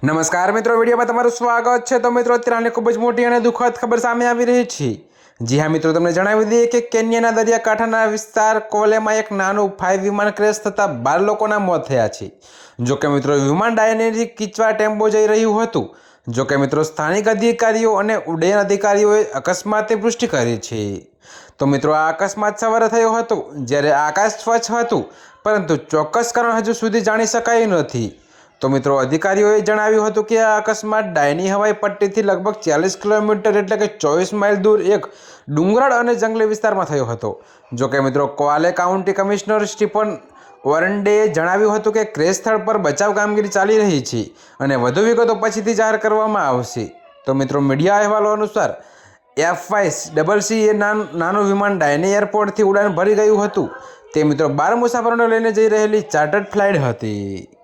નમસ્કાર મિત્રો, વિડીયોમાં તમારું સ્વાગત છે। તો મિત્રો, અત્યારે ખૂબ જ મોટી અને દુઃખદ ખબર સામે આવી રહી છે। જી હા મિત્રો, તમને જણાવી દઈએ કે કેન્યાના દરિયાકાંઠાના વિસ્તાર કોલેમાં એક નાનું ફાઇવ વિમાન ક્રેશ થતાં 12 લોકોના મોત થયા છે। જોકે મિત્રો, વિમાન ડાયનેથી કિચવા ટેમ્પો જઈ રહ્યું હતું। જોકે મિત્રો, સ્થાનિક અધિકારીઓ અને ઉડ્ડયન અધિકારીઓએ અકસ્માતની પુષ્ટિ કરી છે। તો મિત્રો, આ અકસ્માત સવારે થયો હતો જ્યારે આકાશ સ્વચ્છ હતું, પરંતુ ચોક્કસ કારણ હજુ સુધી જાણી શકાયું નથી। તો મિત્રો, અધિકારીઓએ જણાવ્યું હતું કે આ અકસ્માત ડાયની હવાઈ પટ્ટીથી લગભગ 40 કિલોમીટર એટલે કે 24 માઇલ દૂર એક ડુંગરાળ અને જંગલી વિસ્તારમાં થયો હતો। જોકે મિત્રો, ક્વાલે કાઉન્ટી કમિશનર સ્ટીફન ઓરન્ડેએ જણાવ્યું હતું કે ક્રેશ સ્થળ પર બચાવ કામગીરી ચાલી રહી છે અને વધુ વિગતો પછીથી જાહેર કરવામાં આવશે। તો મિત્રો, મીડિયા અહેવાલો અનુસાર FYCC એ નાનું વિમાન ડાયની એરપોર્ટથી ઉડાન ભરી ગયું હતું। તે મિત્રો 12 મુસાફરોને લઈને જઈ રહેલી ચાર્ટર્ડ ફ્લાઇટ હતી।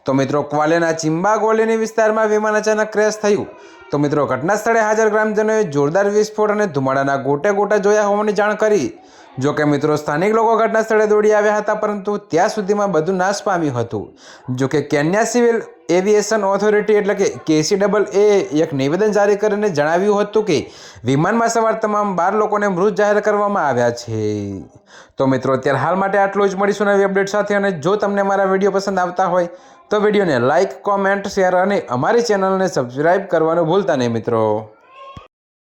તો મિત્રો, ક્વાલેના ચિમ્બાગોલીની વિસ્તારમાં વિમાન અચાનક ક્રેશ થયું। તો મિત્રો, ઘટના સ્થળે હાજર ગ્રામજનોએ જોરદાર વિસ્ફોટ અને ધુમાડાના ગોટે ગોટા જોયા હોવાની જાણ કરી। જોકે મિત્રો, સ્થાનિક લોકો ઘટના સ્થળે દોડી આવ્યા હતા, પરંતુ ત્યાં સુધીમાં બધું નાશ પામ્યું હતું। જોકે કેન્યા સિવિલ એવિએશન ઓથોરિટી એટલે કે KCAA એક નિવેદન જારી કરીને જણાવ્યું હતું કે વિમાનમાં સવાર તમામ 12 લોકોને મૃત જાહેર કરવામાં આવ્યા છે। તો મિત્રો, અત્યારે હાલ માટે આટલું જ। મળીશું નવી અપડેટ સાથે। અને જો તમને મારા વિડીયો પસંદ આવતા હોય તો વિડીયોને લાઇક, કોમેન્ટ, શેર અને અમારી ચેનલને સબસ્ક્રાઈબ કરવાનું ભૂલતા નહીં મિત્રો।